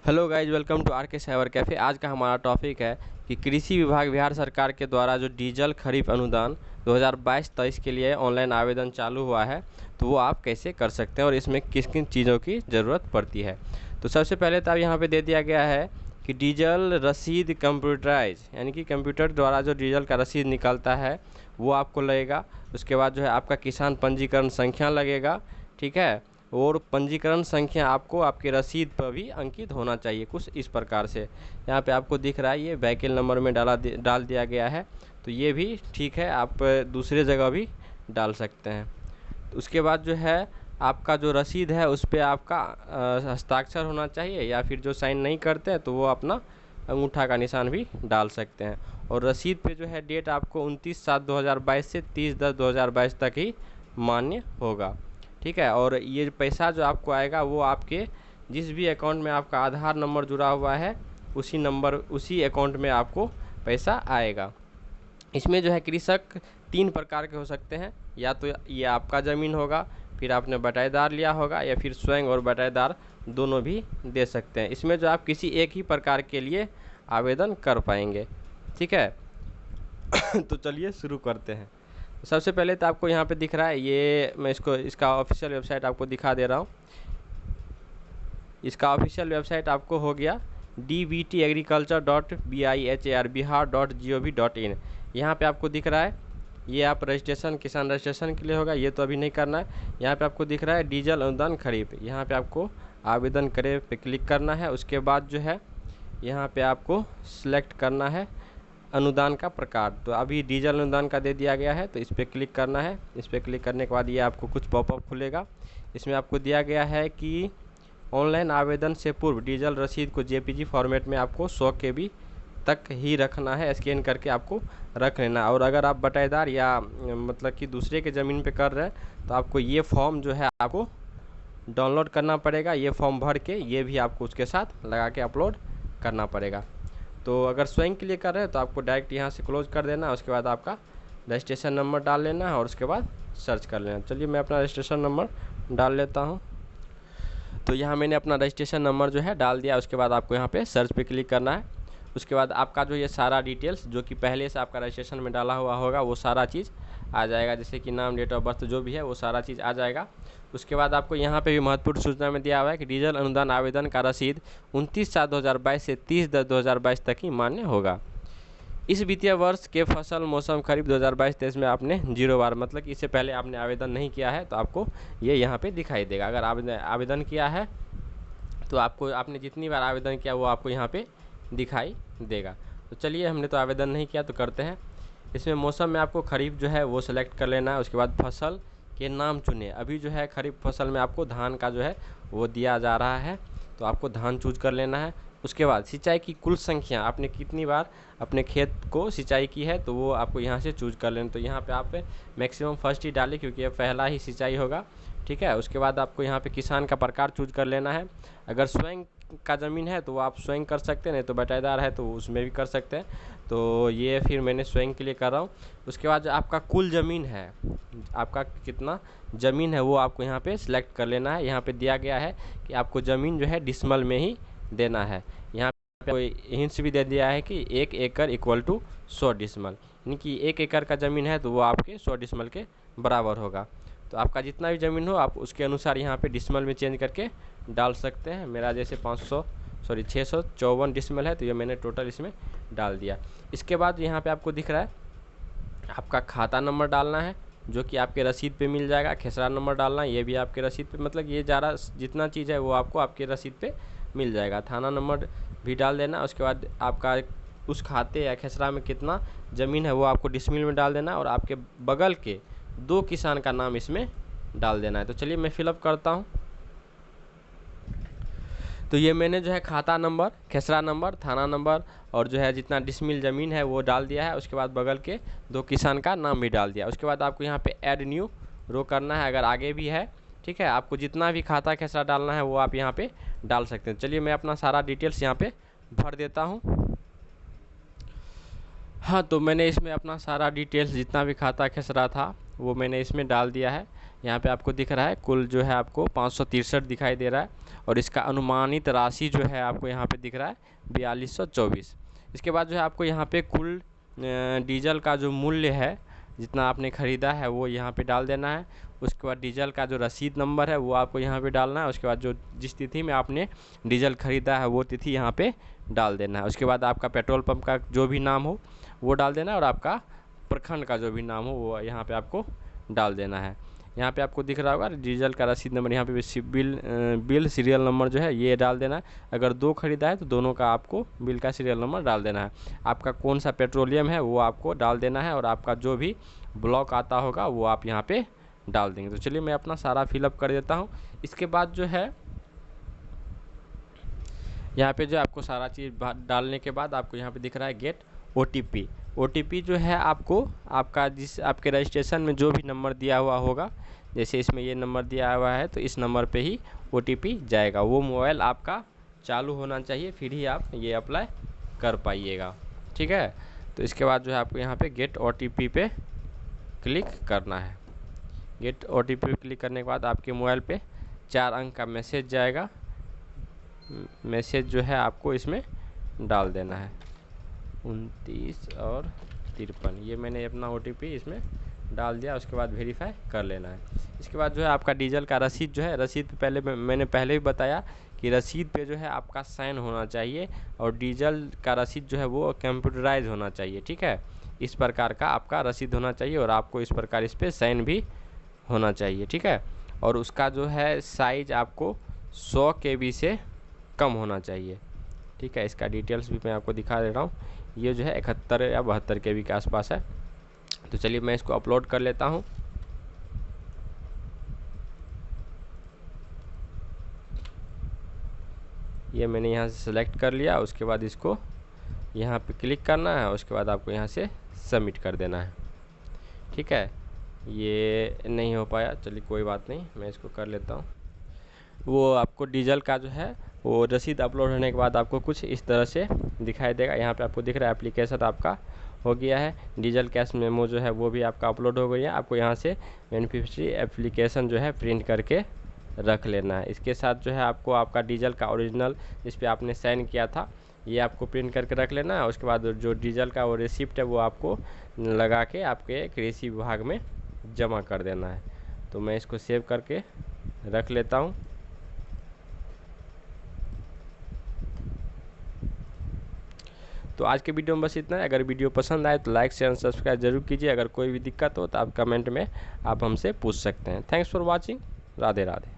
Hello guys, welcome to R K cyber cafe. आज का हमारा टॉपिक है कि कृषि विभाग बिहार सरकार के द्वारा जो डीजल खरीफ अनुदान 2022-23 के लिए ऑनलाइन आवेदन चालू हुआ है, तो वो आप कैसे कर सकते हैं और इसमें किन किन चीज़ों की ज़रूरत पड़ती है। तो सबसे पहले तो अब यहाँ पे दे दिया गया है कि डीजल रसीद कंप्यूटराइज, यानी कि कंप्यूटर द्वारा जो डीजल का रसीद निकलता है वो आपको लगेगा। उसके बाद जो है आपका किसान पंजीकरण संख्या लगेगा, ठीक है। और पंजीकरण संख्या आपको आपके रसीद पर भी अंकित होना चाहिए कुछ इस प्रकार से। यहाँ पे आपको दिख रहा है ये व्हीकल नंबर में डाल दिया गया है, तो ये भी ठीक है, आप दूसरे जगह भी डाल सकते हैं। तो उसके बाद जो है आपका जो रसीद है उस पर आपका हस्ताक्षर होना चाहिए, या फिर जो साइन नहीं करते हैं तो वो अपना अंगूठा का निशान भी डाल सकते हैं। और रसीद पे जो है डेट आपको 29/7/2022 से 30/10/2022 तक ही मान्य होगा, ठीक है। और ये पैसा जो आपको आएगा वो आपके जिस भी अकाउंट में आपका आधार नंबर जुड़ा हुआ है उसी अकाउंट में आपको पैसा आएगा। इसमें जो है कृषक 3 प्रकार के हो सकते हैं, या तो ये आपका ज़मीन होगा, फिर आपने बटाईदार लिया होगा, या फिर स्वयं और बटाईदार दोनों भी दे सकते हैं। इसमें जो आप किसी एक ही प्रकार के लिए आवेदन कर पाएंगे, ठीक है। तो चलिए शुरू करते हैं। सबसे पहले तो आपको यहाँ पे दिख रहा है, ये मैं इसका ऑफिशियल वेबसाइट आपको दिखा दे रहा हूँ। इसका ऑफिशियल वेबसाइट आपको हो गया dbtagriculture.bihar.gov.in। यहाँ पे आपको दिख रहा है, ये आप रजिस्ट्रेशन किसान रजिस्ट्रेशन के लिए होगा, ये तो अभी नहीं करना है। यहाँ पे आपको दिख रहा है डीजल अनुदान खरीफ, यहाँ पे आपको आवेदन करे पे क्लिक करना है। उसके बाद जो है यहाँ पे आपको सिलेक्ट करना है अनुदान का प्रकार। तो अभी डीजल अनुदान का दे दिया गया है, तो इस पर क्लिक करना है। इस पर क्लिक करने के बाद ये आपको कुछ पॉपअप खुलेगा। इसमें आपको दिया गया है कि ऑनलाइन आवेदन से पूर्व डीजल रसीद को जेपीजी फॉर्मेट में आपको 100 KB तक ही रखना है, स्कैन करके आपको रख लेना। और अगर आप बटाईदार या मतलब कि दूसरे के ज़मीन पे कर रहे हैं तो आपको ये फॉर्म जो है आपको डाउनलोड करना पड़ेगा। ये फॉर्म भर के ये भी आपको उसके साथ लगा के अपलोड करना पड़ेगा। तो अगर स्वयं के लिए कर रहे हैं तो आपको डायरेक्ट यहाँ से क्लोज कर देना है। उसके बाद आपका रजिस्ट्रेशन नंबर डाल लेना है और उसके बाद सर्च कर लेना। चलिए मैं अपना रजिस्ट्रेशन नंबर डाल लेता हूँ। तो यहाँ मैंने अपना रजिस्ट्रेशन नंबर जो है डाल दिया। उसके बाद आपको यहाँ पे सर्च पे क्लिक करना है। उसके बाद आपका जो ये सारा डिटेल्स जो कि पहले से आपका रजिस्ट्रेशन में डाला हुआ होगा वो सारा चीज़ आ जाएगा, जैसे कि नाम, डेट ऑफ बर्थ जो भी है वो सारा चीज़ आ जाएगा। उसके बाद आपको यहाँ पे भी महत्वपूर्ण सूचना में दिया हुआ है कि डीजल अनुदान आवेदन का रसीद 29/7/2022 से 30/10/2022 तक ही मान्य होगा। इस वित्तीय वर्ष के फसल मौसम खरीफ 2022-23 में आपने 0 बार, मतलब कि इससे पहले आपने आवेदन नहीं किया है तो आपको ये यहाँ पे दिखाई देगा। अगर आपने आवेदन किया है तो आपने जितनी बार आवेदन किया वो आपको यहाँ पे दिखाई देगा। तो चलिए, हमने तो आवेदन नहीं किया तो करते हैं। इसमें मौसम में आपको खरीफ जो है वो सेलेक्ट कर लेना है। उसके बाद फसल के नाम चुने। अभी जो है खरीफ फसल में आपको धान का जो है वो दिया जा रहा है, तो आपको धान चूज कर लेना है। उसके बाद सिंचाई की कुल संख्या, आपने कितनी बार अपने खेत को सिंचाई की है तो वो आपको यहाँ से चूज कर लेना। तो यहाँ पे आप मैक्सिमम फर्स्ट ही डालें क्योंकि ये पहला ही सिंचाई होगा, ठीक है। उसके बाद आपको यहाँ पे किसान का प्रकार चूज कर लेना है। अगर स्वयं का ज़मीन है तो वो आप स्वयं कर सकते हैं, नहीं तो बटाईदार है तो उसमें भी कर सकते हैं। तो ये फिर मैंने स्वयं के लिए कर रहा हूँ। उसके बाद जो आपका कुल ज़मीन है, आपका कितना ज़मीन है वो आपको यहाँ पे सिलेक्ट कर लेना है। यहाँ पे दिया गया है कि आपको ज़मीन जो है डिसमल में ही देना है। यहाँ पे कोई हिंट्स भी दे दिया है कि 1 एकड़ इक्वल टू 100 डिसमल, यानी कि 1 एकड़ का ज़मीन है तो वो आपके 100 डिसमल के बराबर होगा। तो आपका जितना भी ज़मीन हो आप उसके अनुसार यहाँ पे डिसमल में चेंज करके डाल सकते हैं। मेरा जैसे 654 डिसमल है तो ये मैंने टोटल इसमें डाल दिया। इसके बाद यहाँ पे आपको दिख रहा है आपका खाता नंबर डालना है, जो कि आपके रसीद पे मिल जाएगा। खेसरा नंबर डालना है, ये भी आपके रसीद पे, मतलब ये जितना चीज़ है वो आपको आपके रसीद पे मिल जाएगा। थाना नंबर भी डाल देना। उसके बाद आपका उस खाते या खेसरा में कितना ज़मीन है वो आपको डिसमिल में डाल देना, और आपके बगल के 2 किसान का नाम इसमें डाल देना है। तो चलिए मैं फिलअप करता हूँ। तो ये मैंने जो है खाता नंबर, खेसरा नंबर, थाना नंबर और जो है जितना डिसमिल ज़मीन है वो डाल दिया है। उसके बाद बगल के 2 किसान का नाम भी डाल दिया। उसके बाद आपको यहाँ पे ऐड न्यू रो करना है, अगर आगे भी है, ठीक है। आपको जितना भी खाता खेसरा डालना है वो आप यहाँ पे डाल सकते हैं। चलिए मैं अपना सारा डिटेल्स यहाँ पे भर देता हूँ। हाँ, तो मैंने इसमें अपना सारा डिटेल्स जितना भी खाता खेसरा था वो मैंने इसमें डाल दिया है। यहाँ पे आपको दिख रहा है कुल जो है आपको 563 दिखाई दे रहा है, और इसका अनुमानित राशि जो है आपको यहाँ पे दिख रहा है 4224। इसके बाद जो है आपको यहाँ पे कुल डीजल का जो मूल्य है जितना आपने ख़रीदा है वो यहाँ पे डाल देना है। उसके बाद डीजल का जो रसीद नंबर है वो आपको यहाँ पे डालना है। उसके बाद जो जिस तिथि में आपने डीजल ख़रीदा है वो तिथि यहाँ पे डाल देना है। उसके बाद आपका पेट्रोल पंप का जो भी नाम हो वो डाल देना है, और आपका प्रखंड का जो भी नाम हो वो यहाँ पे आपको डाल देना है। यहाँ पे आपको दिख रहा होगा डीजल का रसीद नंबर, यहाँ पे बिल सीरियल नंबर जो है ये डाल देना है। अगर 2 खरीदा है तो दोनों का आपको बिल का सीरियल नंबर डाल देना है। आपका कौन सा पेट्रोलियम है वो आपको डाल देना है, और आपका जो भी ब्लॉक आता होगा वो आप यहाँ पे डाल देंगे। तो चलिए मैं अपना सारा फिलअप कर देता हूँ। इसके बाद जो है यहाँ पे जो आपको सारा चीज़ डालने के बाद आपको यहाँ पे दिख रहा है गेट OTP। OTP जो है आपको आपका जिस आपके रजिस्ट्रेशन में जो भी नंबर दिया हुआ होगा, जैसे इसमें ये नंबर दिया हुआ है तो इस नंबर पे ही OTP जाएगा। वो मोबाइल आपका चालू होना चाहिए, फिर ही आप ये अप्लाई कर पाइएगा। ठीक है, तो इसके बाद जो है आपको यहाँ पे गेट OTP पे क्लिक करना है। गेट OTP पे क्लिक करने के बाद आपके मोबाइल पे 4 अंक का मैसेज जाएगा। मैसेज जो है आपको इसमें डाल देना है 29 और 53। ये मैंने अपना OTP इसमें डाल दिया। उसके बाद वेरीफाई कर लेना है। इसके बाद जो है आपका डीजल का रसीद जो है, रसीद पे पहले मैंने पहले भी बताया कि रसीद पे जो है आपका साइन होना चाहिए, और डीजल का रसीद जो है वो कंप्यूटराइज होना चाहिए। ठीक है, इस प्रकार का आपका रसीद होना चाहिए, और आपको इस प्रकार इस पर साइन भी होना चाहिए। ठीक है, और उसका जो है साइज आपको 100 KB से कम होना चाहिए। ठीक है, इसका डिटेल्स भी मैं आपको दिखा दे रहा हूँ। ये जो है 71 या 72 KB के आसपास है। तो चलिए मैं इसको अपलोड कर लेता हूँ। ये मैंने यहाँ से सेलेक्ट कर लिया। उसके बाद इसको यहाँ पे क्लिक करना है। उसके बाद आपको यहाँ से सबमिट कर देना है। ठीक है, ये नहीं हो पाया, चलिए कोई बात नहीं, मैं इसको कर लेता हूँ। वो आपको डीजल का जो है वो रसीद अपलोड होने के बाद आपको कुछ इस तरह से दिखाई देगा। यहाँ पे आपको दिख रहा है एप्लीकेशन आपका हो गया है। डीजल कैश मेमो जो है वो भी आपका अपलोड हो गई है। आपको यहाँ से बेनिफिशियरी एप्लीकेशन जो है प्रिंट करके रख लेना है। इसके साथ जो है आपको आपका डीजल का ओरिजिनल जिस पे आपने साइन किया था ये आपको प्रिंट करके रख लेना है। उसके बाद जो डीजल का वो रिसिप्ट है वो आपको लगा के आपके कृषि विभाग में जमा कर देना है। तो मैं इसको सेव करके रख लेता हूँ। तो आज के वीडियो में बस इतना है। अगर वीडियो पसंद आए तो लाइक शेयर और सब्सक्राइब जरूर कीजिए। अगर कोई भी दिक्कत हो तो आप कमेंट में आप हमसे पूछ सकते हैं। Thanks for watching. Radhe Radhe.